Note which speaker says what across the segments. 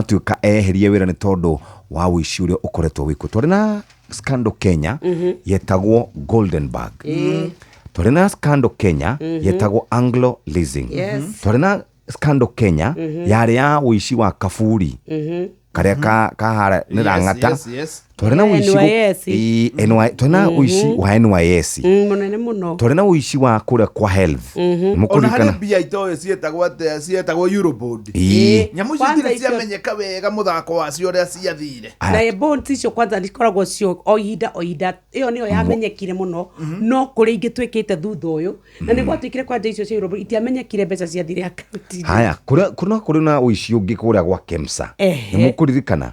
Speaker 1: agatuĩka eherie wĩra nĩ tondũ wa ũici ũrĩa ũkoretwo wĩkwo. Twarĩ na scandal Kenya yetagwo Goldenberg. Twarĩ na scandal Kenya yetagwo Anglo Leasing. Twarĩ na scandal Kenya yarĩ ya ũici wa kaburi karĩa kahara nĩ Rang'ata. Twarĩ na ũici twarĩ ũici wa NYS
Speaker 2: munene muno.
Speaker 1: Twarĩ na ũici wa kũrĩa kwa health.
Speaker 3: Ona harĩ mbia itoe cietagwo Eurobond. Nyamũ icio ciamenyeka wega mũthako wacio ũrĩa ciathire.
Speaker 2: Na bonds icio kwanza ndikoragwo cio o ihinda ĩyo nĩyo yamenyekire mũno, no kũrĩ ingĩ twĩkĩte thutha ũyũ na nĩ gwatuĩkire kwanja icio cia Eurobond itiamenyekire mbeca ciathire akaunti.
Speaker 1: Haya, kũrĩ na ũici ũngĩ kũrĩa gwa KEMSA. Nĩ mũkũririkana?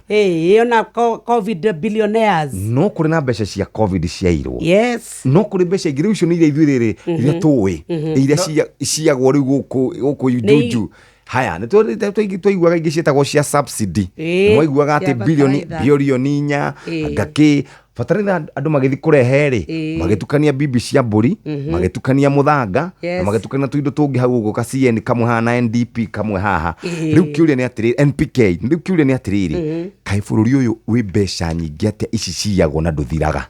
Speaker 2: Ona COVID billionaires.
Speaker 1: No kũrĩ na mbeca cia COVID ciairwo.
Speaker 2: Yes.
Speaker 1: No kũrĩ mbeca ingĩ icio nĩ iria ithuĩ rĩrĩ tũĩ iria ciagwo rĩu gũkũ juju. Haya, nĩ twaiguaga ingĩ cietagwo cia subsidy. Mwaiguaga atĩ bilioni 4 ngakĩ bataraitha andũ magĩthi kũrehe magĩtukania bibi cia mbũri, magĩtukania mũthanga, na magĩtukania tũindo tũngĩ hau ũguo ka CN kamwe haha na NDP kamwe haha. Rĩu kĩũria nĩ atĩrĩrĩ, NPK rĩu kĩũria nĩ atĩrĩrĩ, kaĩ bũrũri ũyũ wĩ mbeca nyingĩ atĩa ici ciyagwo na ndũthiraga?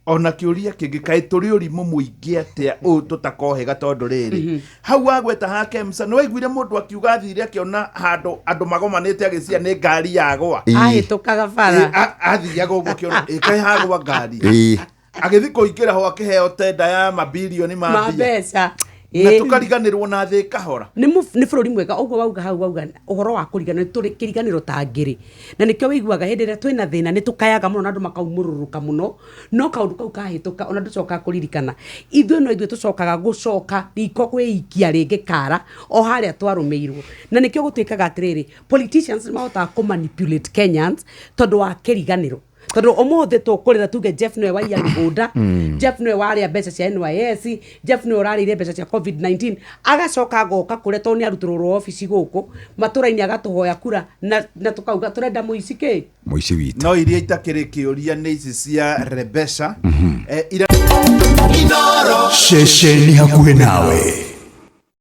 Speaker 3: Ona kĩũria kĩngĩ kaĩ tũrĩ ũrimũ mũingĩ atĩa ũũ tũtakohĩga tondũ rĩrĩ hau wagweta ha KEMSA nĩ waiguire mũndũ akiuga athire akĩona handũ andũ magomanĩte agĩcia nĩ ngari yagwa
Speaker 2: ahĩtũkaga bara
Speaker 3: athiaga ũguo akĩona kaĩ hagwa ngari agĩthi kũingĩra ho akĩheo tenda ya mabilioni ma mbeca na tukariganĩrwo na thĩ kahora.
Speaker 2: Nĩ bũrũri mwega ũguo wauga hau wauga ũhoro wa kũriganĩrwo tũrĩ kĩriganĩro ta ngĩrĩ na nĩkĩo wĩiguaga hĩndĩ ĩrĩa twĩna thĩna nĩ tũkayaga mũno na andũ makaumũrũrũka mũno, no kaũndũ kau kahĩtũka ona ndũcokaga kũririkana ithuĩ no ithuĩ tũcokaga gũcoka riko kwĩikia rĩngĩ kara o harĩa twarũmĩirwo. Na nĩkĩo gũtuĩkaga atĩrĩrĩ politicians mahotaga kũmanipulate Kenyans tondũ wa kĩriganĩro. Tondũ ũmũthĩ tũkũrĩra tuge Jeff nĩwe waiya mĩgũnda, Jeff nĩwe warĩa mbeca cia NYS, Jeff nĩwe ũrarĩire mbeca cia COVID-19, agacoka agoka kũrĩa tondũ nĩ arutĩrwo ofici gũkũ matũra-inĩ agatũhoya kura na tũkauga tũrenda mũici kĩ?
Speaker 1: Mũici witũ.
Speaker 3: No iria itakĩrĩ kĩũria nĩ ici cia Rebecca.
Speaker 4: Shesheni hakuhĩ nawe.